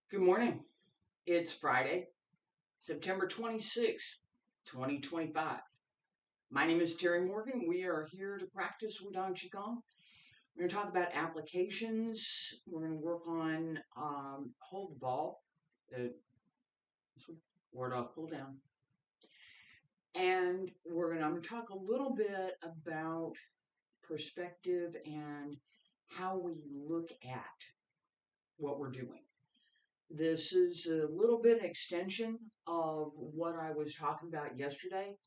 Good morning. It's Friday, September 26th, 2025. My name is Terry Morgan. We are here to practice Wudang Qigong. We're going to talk about applications. We're going to work on hold the ball, this one, ward off, pull down. And I'm going to talk a little bit about perspective and how we look at what we're doing. This is a little bit extension of what I was talking about yesterday.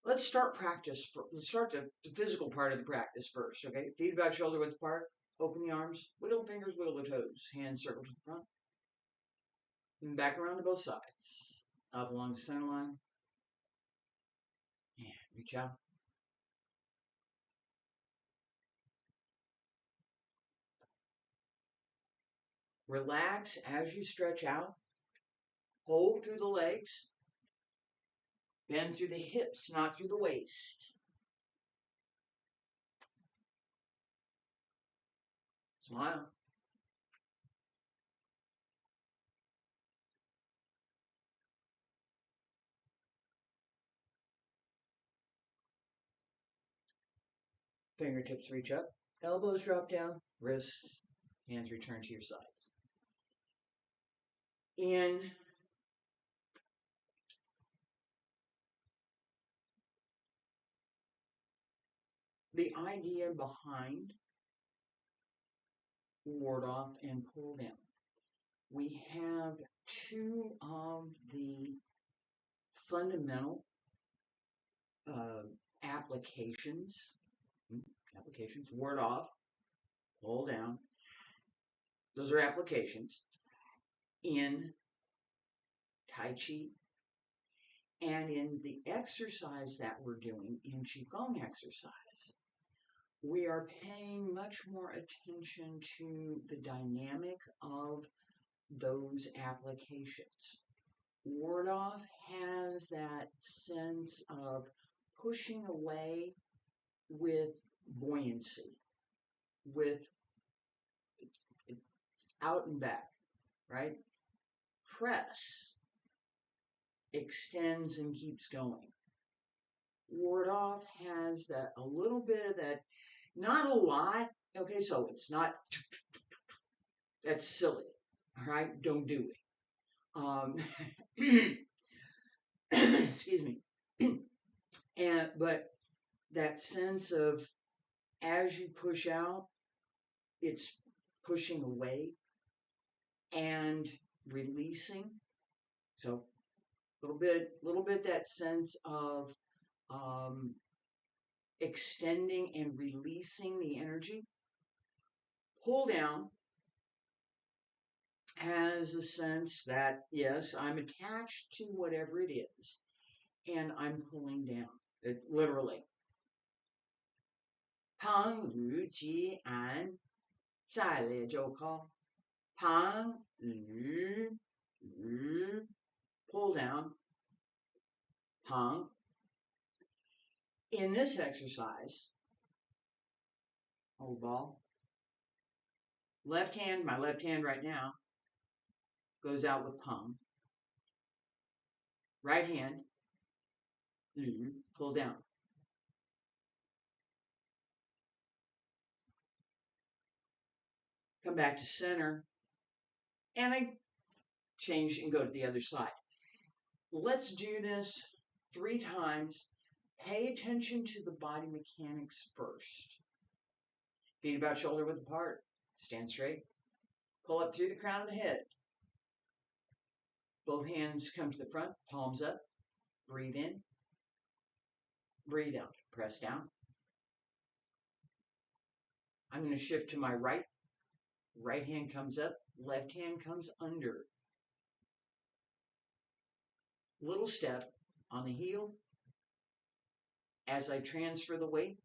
Let's start practice. Let's start the physical part of the practice first, okay? Feet about shoulder width apart. Open the arms. Wiggle the fingers, wiggle the toes. Hands circle to the front. And back around to both sides. Up along the center line. And reach out. Relax as you stretch out. Hold through the legs. Bend through the hips, not through the waist. Smile. Fingertips reach up. Elbows drop down. Wrists, hands return to your sides. In the idea behind ward off and pull down, we have two of the fundamental applications, ward off, pull down. Those are applications in Tai Chi. And in the exercise that we're doing, in Qigong exercise, we are paying much more attention to the dynamic of those applications. Ward off has that sense of pushing away with buoyancy, with it's out and back, right? Press extends and keeps going. Ward off has that a little bit of that, not a lot. Okay, so it's not. That's silly. All right, don't do it. Excuse me. But that sense of as you push out, it's pushing away and releasing. So little bit that sense of extending and releasing the energy. Pull down has a sense that, yes, I'm attached to whatever it is, and I'm pulling down. It literally. 旁与吉安，再来就靠旁与 pull down, 旁. In this exercise, hold ball. Left hand, my left hand right now, goes out with pang. Right hand, pull down. Come back to center, and I change and go to the other side. Let's do this 3 times. Pay attention to the body mechanics first. Feet about shoulder width apart. Stand straight. Pull up through the crown of the head. Both hands come to the front, palms up. Breathe in. Breathe out. Press down. I'm going to shift to my right. Right hand comes up. Left hand comes under. Little step on the heel. As I transfer the weight,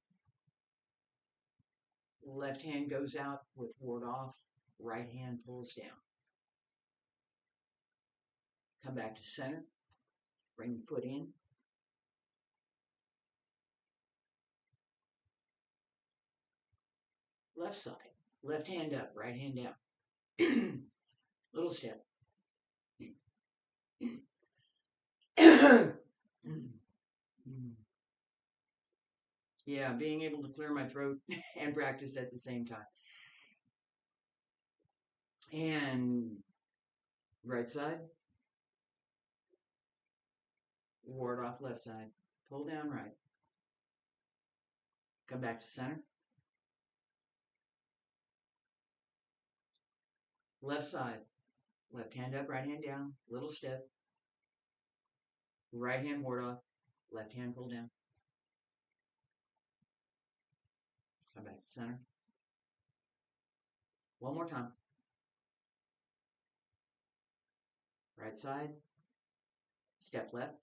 left hand goes out with ward off. Right hand pulls down. Come back to center. Bring the foot in. Left side. Left hand up. Right hand down. Little step. Yeah, being able to clear my throat and practice at the same time. And right side, ward off left side, pull down right, come back to center, left side, left hand up, right hand down, little step, right hand ward off, left hand pull down, come back to center. One more time. Right side, step left,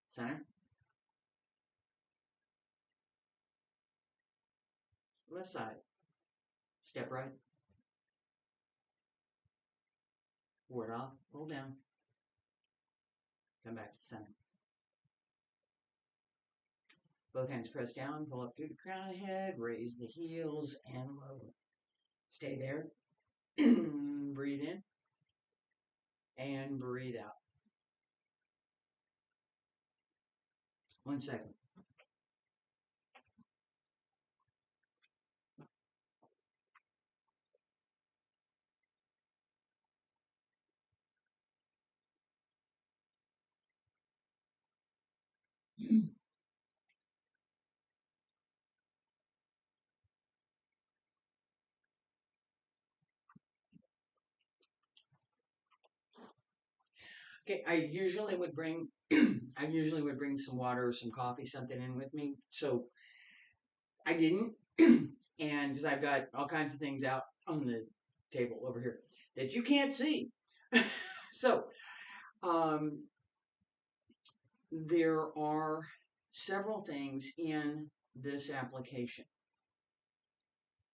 center, left side, step right, ward off, pull down, come back to center. Both hands press down, pull up through the crown of the head, raise the heels, and lower. Stay there. Breathe in and breathe out. 1 second. Okay, I usually would bring some water or some coffee, something in with me. So I didn't, and because I've got all kinds of things out on the table over here that you can't see. So there are several things in this application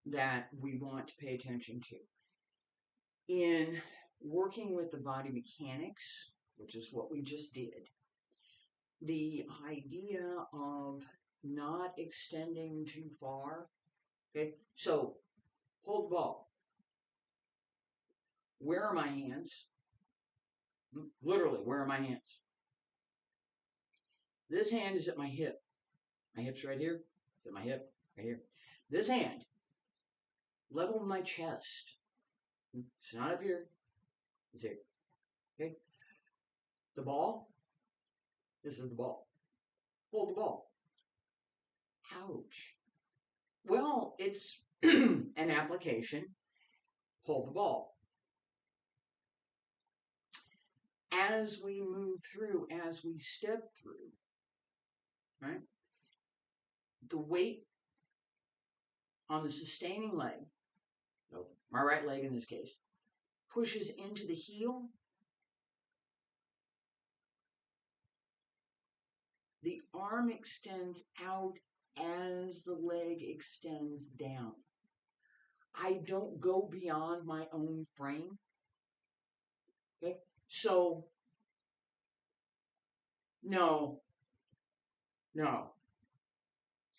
that we want to pay attention to. In working with the body mechanics, which is what we just did, the idea of not extending too far. Okay, so hold the ball. Where are my hands? Literally, where are my hands? This hand is at my hip. My hip's right here. It's at my hip, right here. This hand, level with my chest. It's not up here. It's here. Okay? The ball, this is the ball. Hold the ball. Ouch. Well, it's an application. Hold the ball. As we move through, as we step through, right? The weight on the sustaining leg, my right leg in this case, pushes into the heel. The arm extends out as the leg extends down. I don't go beyond my own frame. Okay? So, no.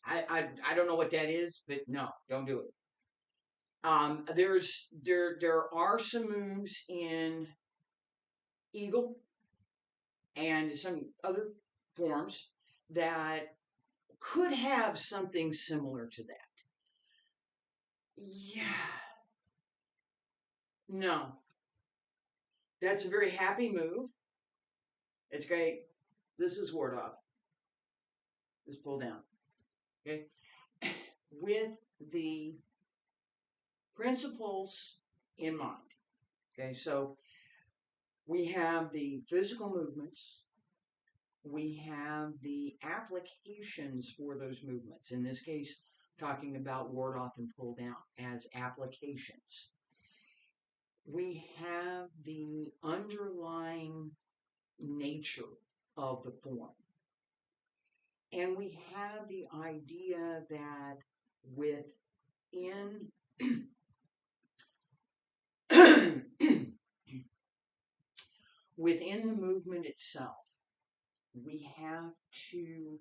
I don't know what that is, but no, don't do it. There are some moves in Eagle and some other forms that could have something similar to that. Yeah. No. That's a very happy move. It's great. This is ward off. This pull down. Okay? With the principles in mind. Okay, so we have the physical movements. We have the applications for those movements. In this case, talking about ward off and pull down as applications. We have the underlying nature of the form. And we have the idea that within within the movement itself, we have to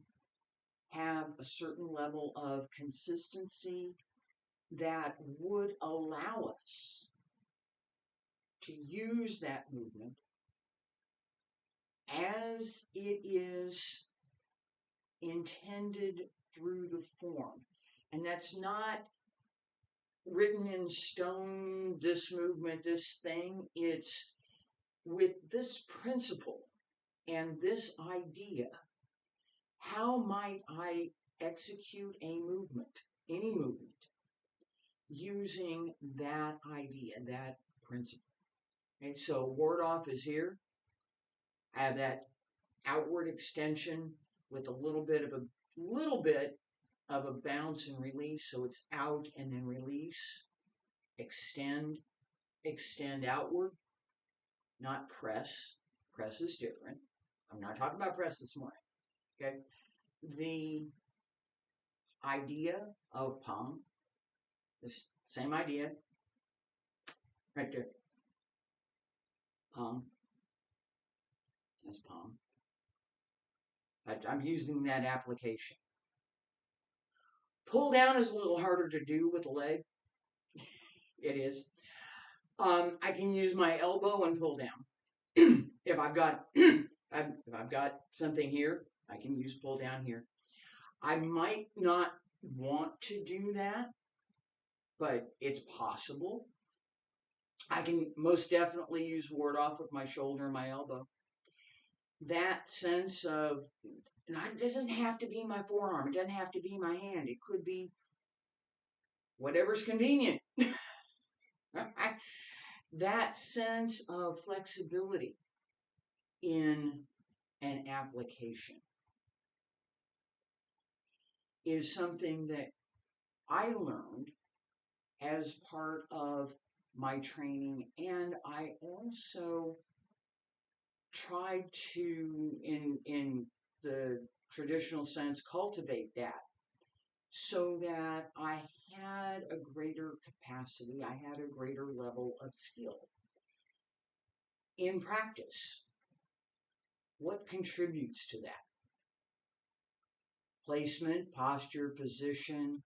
have a certain level of consistency that would allow us to use that movement as it is intended through the form. And that's not written in stone, this movement, this thing. It's with this principle and this idea. How might I execute a movement, any movement, using that idea, that principle? Okay, so ward off is here. I have that outward extension with a little bit of a bounce and release. So it's out and then release, extend, extend outward, not press. Press is different. I'm not talking about press this morning. Okay. The idea of palm, this same idea, right there. Palm. That's palm. I'm using that application. Pull down is a little harder to do with the leg. It is. I can use my elbow and pull down. If I've got something here, I can use pull down here. I might not want to do that, but it's possible. I can most definitely use ward off with my shoulder and my elbow. That sense of, it doesn't have to be my forearm. It doesn't have to be my hand. It could be whatever's convenient. That sense of flexibility in an application is something that I learned as part of my training, and I also tried to, in the traditional sense, cultivate that so that I had a greater capacity, I had a greater level of skill. In practice, what contributes to that? Placement, posture, position,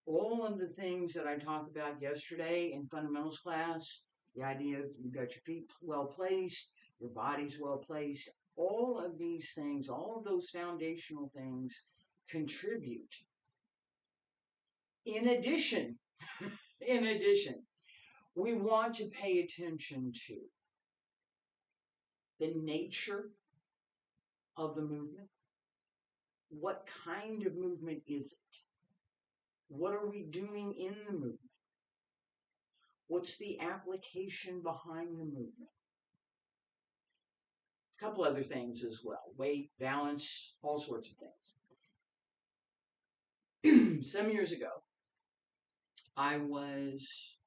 all of the things that I talked about yesterday in fundamentals class, the idea of you've got your feet well placed, your body's well placed, all of these things, all of those foundational things contribute. In addition, we want to pay attention to the nature of the movement. What kind of movement is it? What are we doing in the movement? What's the application behind the movement? A couple other things as well. Weight, balance, all sorts of things. Some years ago, I was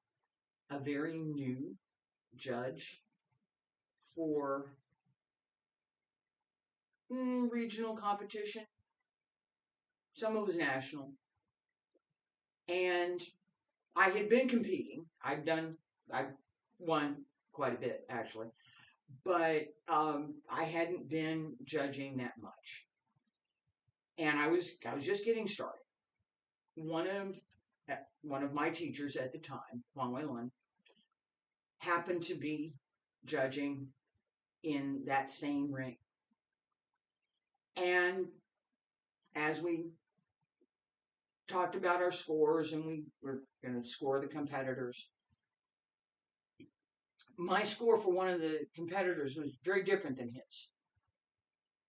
a very new judge for regional competition. Some of it was national. And I had been competing. I won quite a bit, actually. But I hadn't been judging that much. And I was just getting started. One of my teachers at the time, Huang Weilun, happened to be judging in that same ring. And as we talked about our scores and we were going to score the competitors, my score for one of the competitors was very different than his.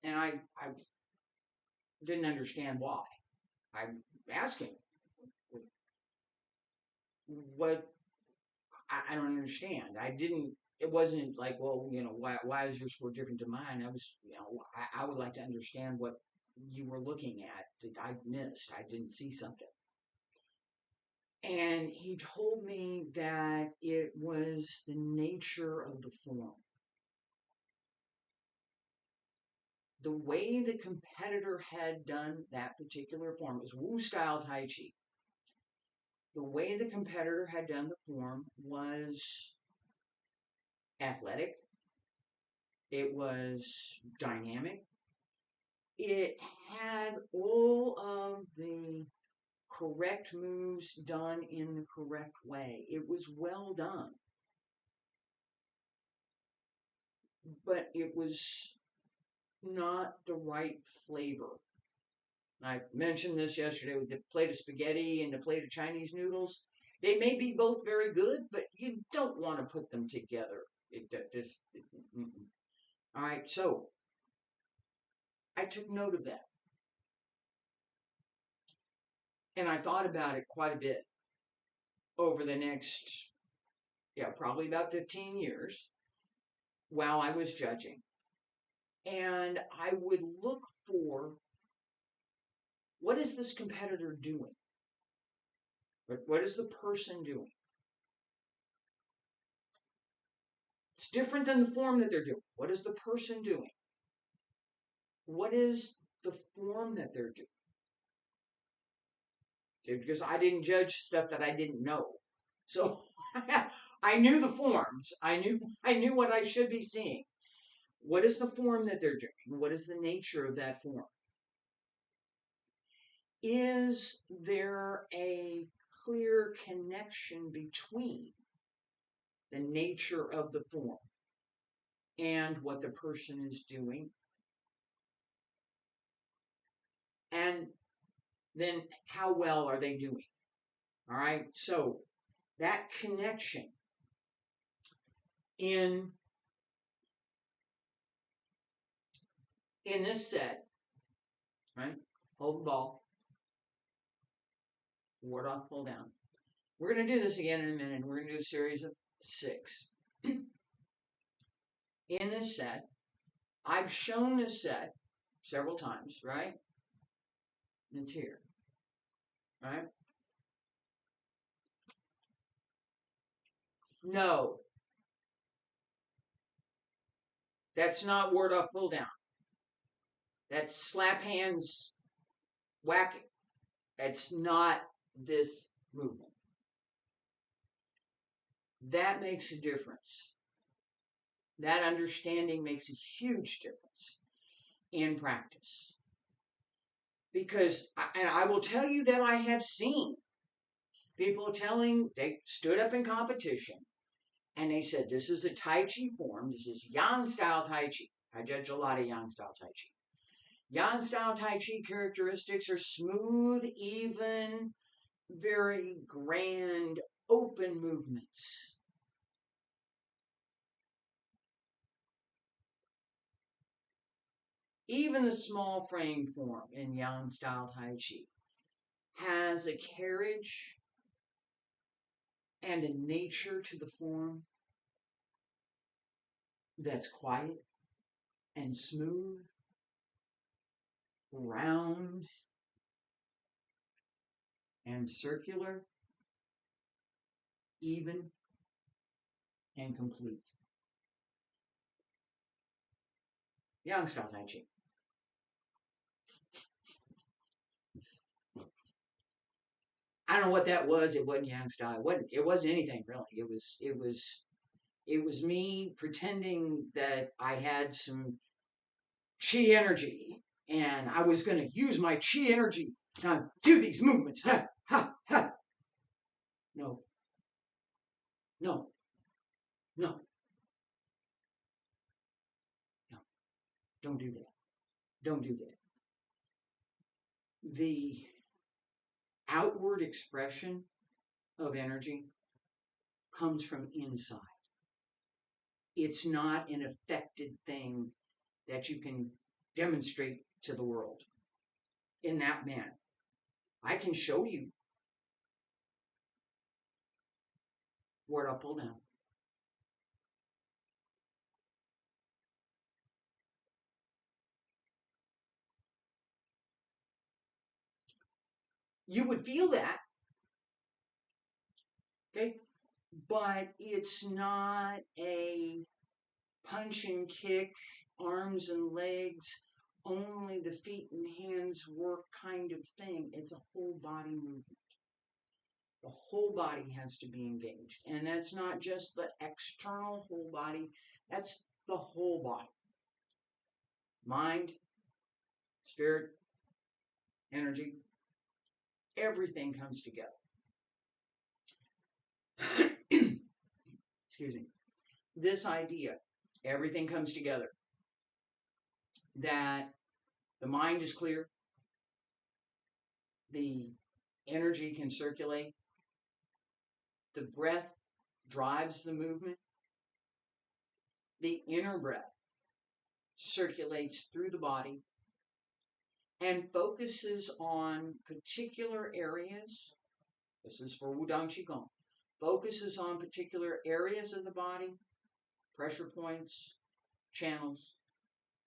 And I didn't understand why. I asked him, what, I don't understand. It wasn't like, well, why is your score different than mine? I would like to understand what you were looking at that I missed. I didn't see something. And he told me that it was the nature of the form. The way the competitor had done that particular form, it was Wu style Tai Chi. The way the competitor had done the form was athletic. It was dynamic. It had all of the correct moves done in the correct way. It was well done. But it was not the right flavor. I mentioned this yesterday with the plate of spaghetti and the plate of Chinese noodles. They may be both very good, but you don't want to put them together. All right, so I took note of that. And I thought about it quite a bit over the next, probably about 15 years while I was judging. And I would look for, what is this competitor doing? What is the person doing? It's different than the form that they're doing. What is the person doing? What is the form that they're doing? Because I didn't judge stuff that I didn't know. So I knew the forms. I knew what I should be seeing. What is the form that they're doing? What is the nature of that form? Is there a clear connection between the nature of the form and what the person is doing? And then how well are they doing? All right, so that connection in this set, right? Hold the ball, ward off, pull down. We're going to do this again in a minute. We're going to do a series of 6. In this set, I've shown this set several times, right? It's here, right? No, that's not ward off, pull down. That's slap hands, whacking. That's not this movement. That makes a difference. That understanding makes a huge difference in practice. Because, and I will tell you that I have seen people they stood up in competition and they said, this is a Tai Chi form. This is Yang style Tai Chi. I judge a lot of Yang style Tai Chi. Yang style Tai Chi characteristics are smooth, even, very grand, open movements. Even the small frame form in Yang style Tai Chi has a carriage and a nature to the form that's quiet and smooth, round and circular, even and complete. Yang style Tai Chi. I don't know what that was. It wasn't Yang style. It wasn't anything really. It was me pretending that I had some chi energy and I was going to use my chi energy to do these movements. Ha, ha, ha. No. No. No. No. Don't do that. Don't do that. The outward expression of energy comes from inside. It's not an affected thing that you can demonstrate to the world in that manner. I can show you ward up, pull down. You would feel that, okay? But it's not a punch and kick, arms and legs, only the feet and hands work kind of thing. It's a whole body movement. The whole body has to be engaged. And that's not just the external whole body, that's the whole body. Mind, spirit, energy, everything comes together. Excuse me. This idea, everything comes together. that the mind is clear, the energy can circulate, the breath drives the movement, the inner breath circulates through the body and focuses on particular areas. This is for Wudang Qigong. Focuses on particular areas of the body, pressure points, channels,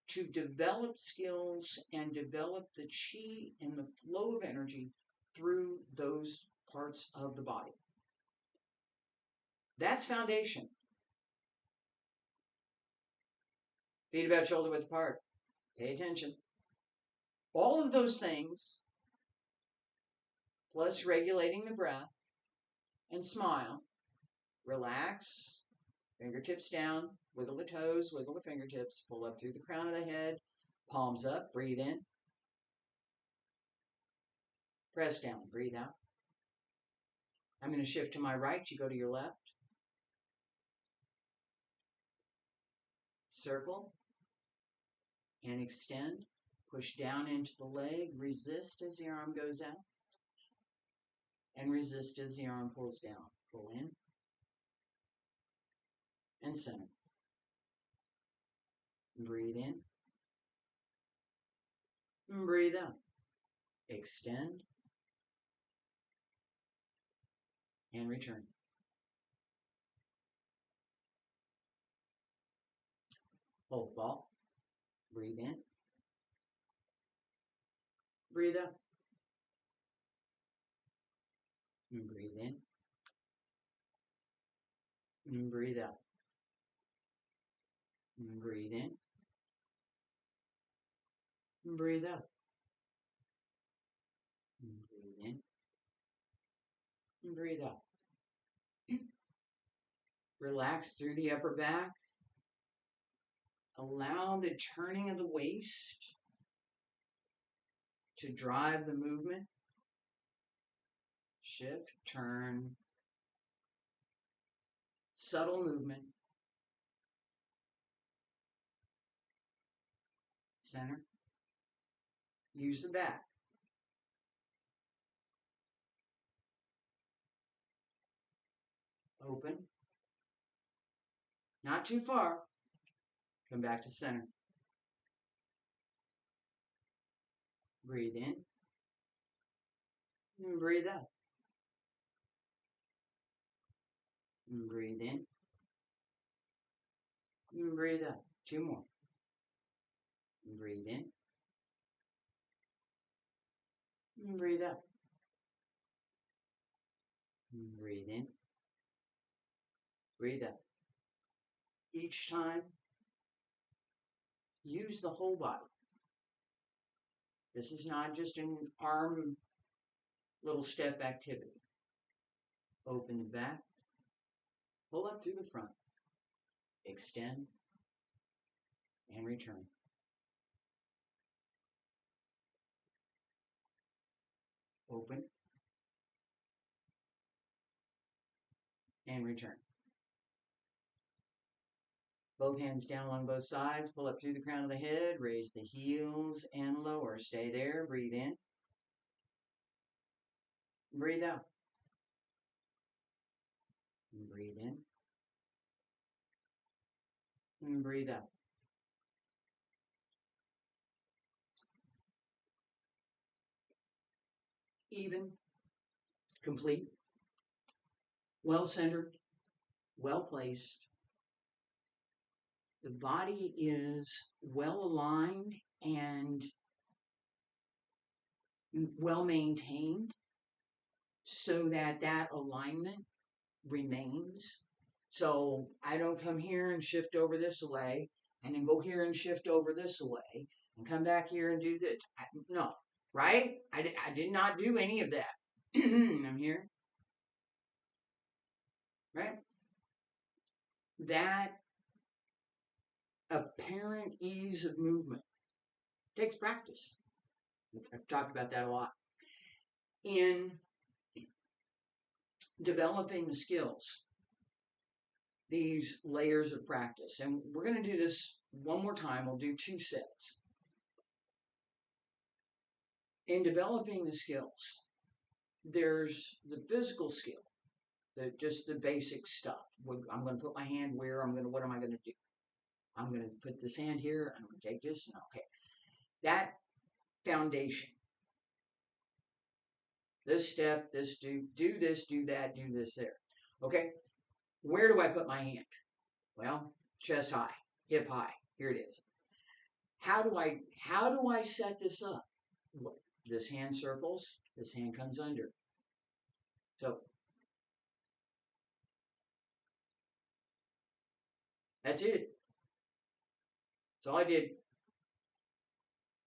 to develop skills and develop the qi and the flow of energy through those parts of the body. That's foundation. Feet about shoulder width apart. Pay attention. All of those things, plus regulating the breath and smile, relax, fingertips down, wiggle the toes, wiggle the fingertips, pull up through the crown of the head, palms up, breathe in. Press down, breathe out. I'm going to shift to my right, you go to your left. Circle and extend. Push down into the leg, resist as the arm goes out. And resist as the arm pulls down. Pull in. And center. Breathe in. And breathe out. Extend. And return. Hold ball. Breathe in. Breathe out. And breathe in. And breathe out. And breathe in. And breathe out. And breathe in. And breathe out. Relax through the upper back. Allow the turning of the waist to drive the movement. Shift, turn. Subtle movement. Center. Use the back. Open. Not too far. Come back to center. Breathe in. And breathe out. And breathe in. And breathe out. Two more. And breathe in. And breathe out. And breathe in. Breathe out. Each time, use the whole body. This is not just an arm little step activity. Open the back. Pull up through the front. Extend. And return. Open. And return. Both hands down along both sides. Pull up through the crown of the head. Raise the heels and lower. Stay there. Breathe in. Breathe out. And breathe in. And breathe out. Even, complete, well-centered, well-placed. The body is well-aligned and well-maintained so that that alignment remains. So I don't come here and shift over this way and then go here and shift over this way and come back here and do this. No, right? I did not do any of that. I'm here. Right? That apparent ease of movement takes practice. I've talked about that a lot. In developing the skills, these layers of practice. And we're going to do this one more time. We'll do 2 sets. in developing the skills, there's the physical skill, just the basic stuff. I'm going to put my hand where, what am I going to do? I'm going to put this hand here, I'm going to take this, and okay. That foundation. This step, this do this, do that, do this there. Okay, where do I put my hand? Well, chest high, hip high. Here it is. How do I set this up? This hand circles, this hand comes under. So that's it. That's all I did.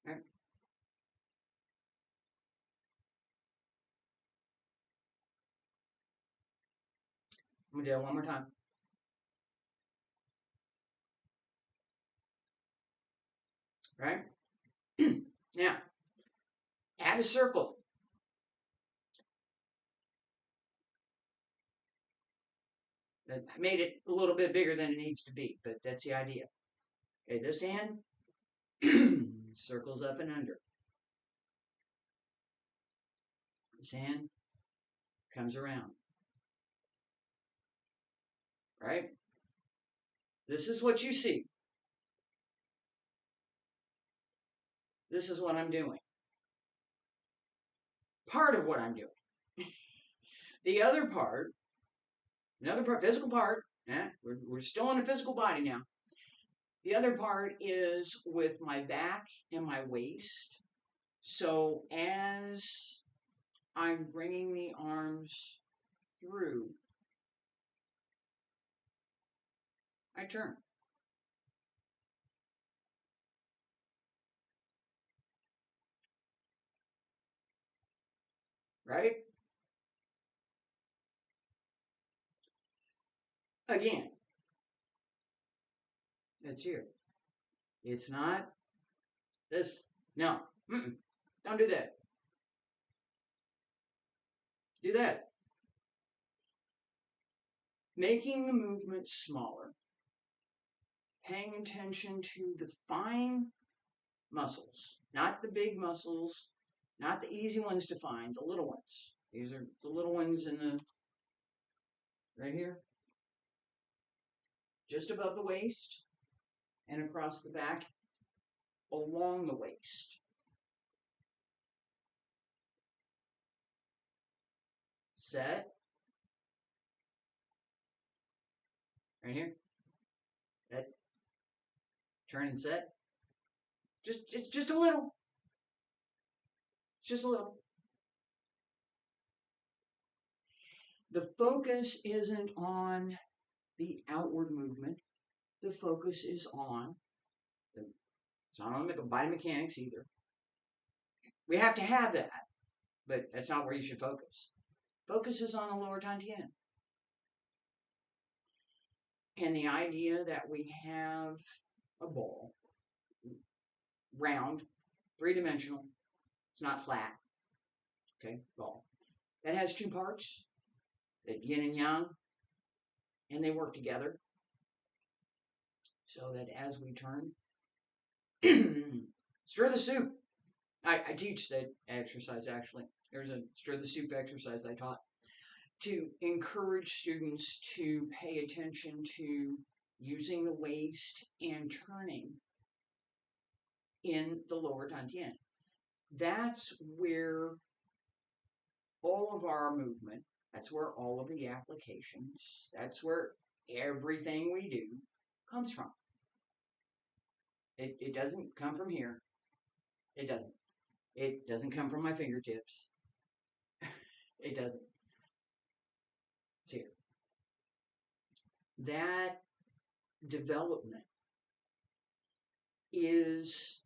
Right? I'm gonna do it one more time. Right? Now, add a circle. I made it a little bit bigger than it needs to be, but that's the idea. Okay, this hand circles up and under. This hand comes around. Right? This is what you see. This is what I'm doing. Part of what I'm doing. The other part, another part, physical part, we're still in the physical body now. The other part is with my back and my waist. So as I'm bringing the arms through, I turn. Right? Again, it's here. It's not this. No. Don't do that. Do that. Making the movement smaller. Paying attention to the fine muscles, not the big muscles, not the easy ones to find, the little ones. These are the little ones in the, right here, just above the waist and across the back, along the waist. Set. Right here. That. Turn and set. It's just a little. It's just a little. The focus isn't on the outward movement. The focus is on it's not on the body mechanics either. We have to have that, but that's not where you should focus. Focus is on the lower Tantien. And the idea that we have a ball, round, three-dimensional, it's not flat, okay, ball, that has two parts, that yin and yang, and they work together so that as we turn, stir the soup. I teach that exercise, actually. There's a stir the soup exercise I taught to encourage students to pay attention to using the waist and turning in the lower Tantien. That's where all of our movement, that's where all of the applications, that's where everything we do comes from. It doesn't come from here. It doesn't. It doesn't come from my fingertips. It doesn't. It's here. That development is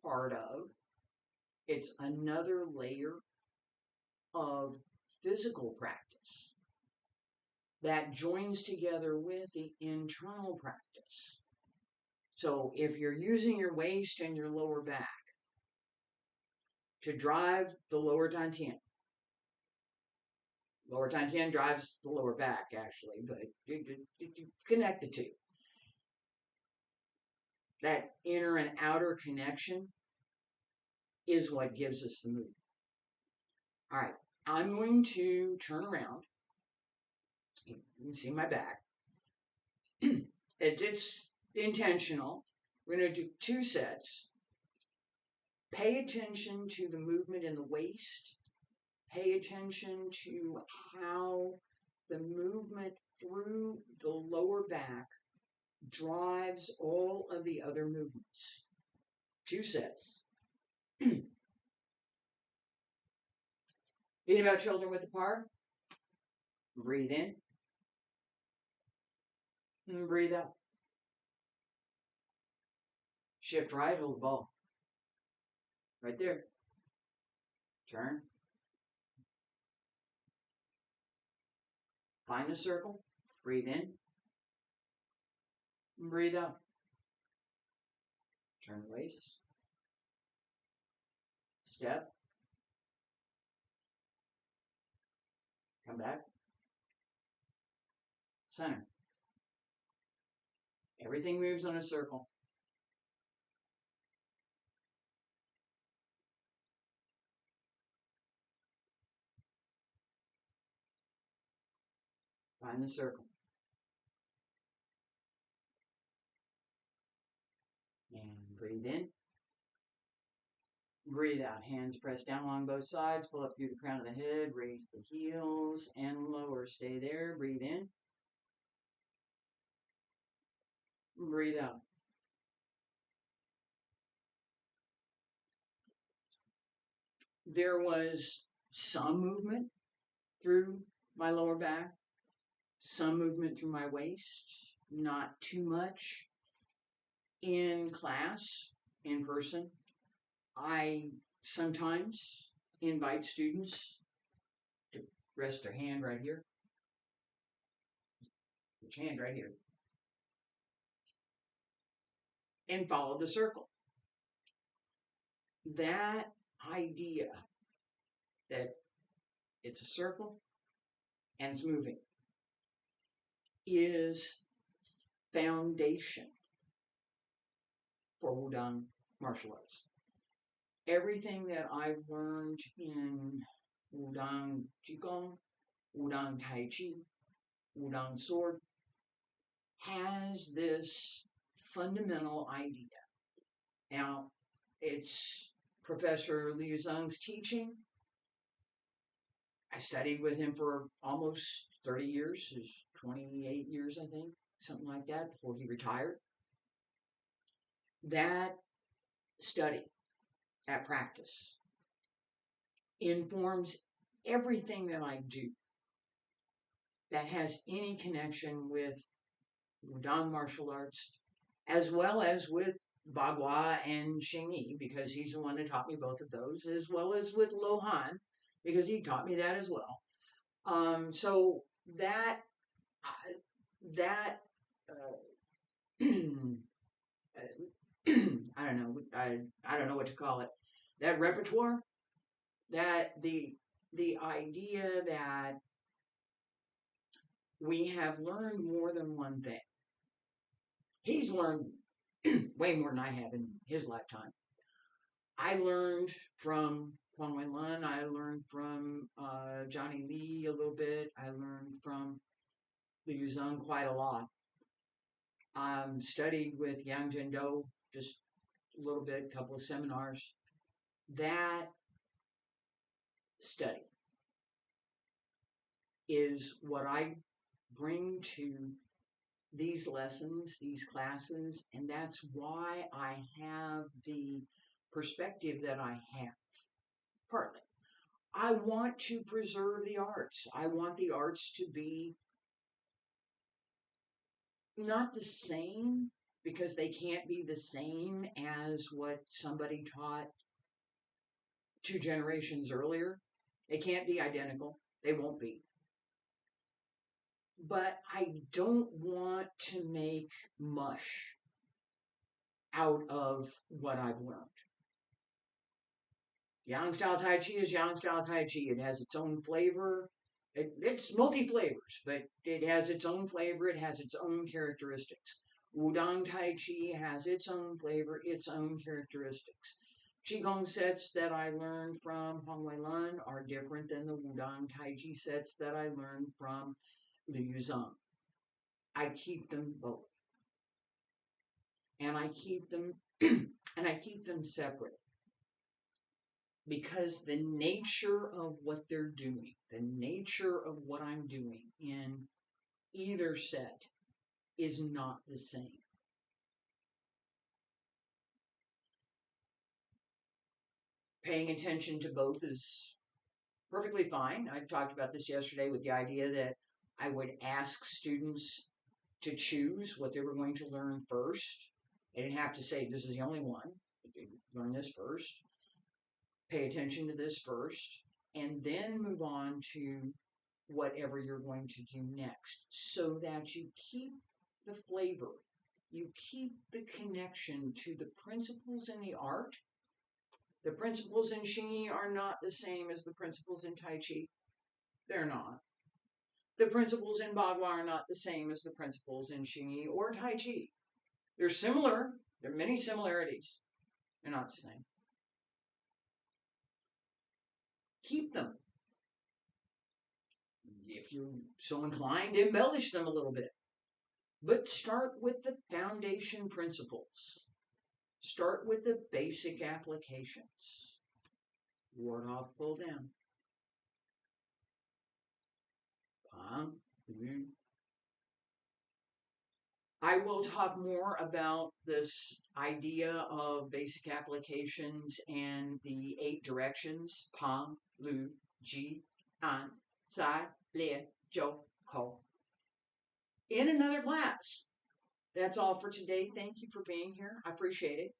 part of, it's another layer of physical practice that joins together with the internal practice. So if you're using your waist and your lower back to drive the lower Tantien, lower Tantien drives the lower back, actually, but you connect the two. That inner and outer connection is what gives us the movement. All right, I'm going to turn around. You can see my back. It's intentional. We're going to do 2 sets. Pay attention to the movement in the waist. Pay attention to how the movement through the lower back drives all of the other movements. 2 sets. Being about shoulder width apart. Breathe in. And breathe out. Shift right, hold the ball. Right there. Turn. Find a circle. Breathe in. And breathe out. Turn the waist. Step. Come back. Center. Everything moves on a circle. Find the circle. And breathe in. Breathe out. Hands press down along both sides. Pull up through the crown of the head. Raise the heels and lower. Stay there. Breathe in. Breathe out. There was some movement through my lower back, some movement through my waist, not too much. In class, in person, I sometimes invite students to rest their hand right here. Put your hand right here. And follow the circle. That idea that it's a circle and it's moving is foundation for Wudang martial arts. Everything that I've learned in Wudang Qigong, Wudang Taiji, Wudang sword has this fundamental idea. Now, it's Professor Liu Zheng's teaching. I studied with him for almost 30 years, 28 years, I think, something like that, before he retired. That study, that practice, informs everything that I do that has any connection with Wudang martial arts, as well as with Bagua and xingyi, because he's the one that taught me both of those, as well as with Lohan, because he taught me that as well. So that I don't know. I don't know what to call it. That repertoire, that the idea that we have learned more than one thing. He's learned way more than I have in his lifetime. I learned from Huang Wenlin. I learned from Johnny Lee a little bit. I learned from Liu Zheng quite a lot. Studied with Yang Zhendo just a little bit, a couple of seminars. That study is what I bring to these lessons, these classes, and that's why I have the perspective that I have. Partly, I want to preserve the arts. I want the arts to be not the same, because they can't be the same as what somebody taught 2 generations earlier. They can't be identical. They won't be. But I don't want to make mush out of what I've learned. Yang style Tai Chi is Yang style Tai Chi. It has its own flavor. It's multi-flavors, but it has its own flavor. It has its own characteristics. Wudang Tai Chi has its own flavor, its own characteristics. Qigong sets that I learned from Hongwei Lun are different than the Wudang Taiji sets that I learned from Liu Zhang. I keep them both. And I keep them separate. Because the nature of what they're doing, the nature of what I'm doing in either set is not the same. Paying attention to both is perfectly fine. I talked about this yesterday with the idea that I would ask students to choose what they were going to learn first. I didn't have to say this is the only one. Learn this first. Pay attention to this first, and then move on to whatever you're going to do next, so that you keep the flavor, you keep the connection to the principles in the art. The principles in xingyi are not the same as the principles in Tai Chi. They're not. The principles in Bagua are not the same as the principles in xingyi or Tai Chi. They're similar. There are many similarities. They're not the same. Keep them. If you're so inclined, embellish them a little bit. But start with the foundation principles. Start with the basic applications. Ward off, pull down. I will talk more about this idea of basic applications and the 8 directions. Pang, Lu, Ji, An, Sai, Le, Zhou, Ko. In another class. That's all for today. Thank you for being here. I appreciate it.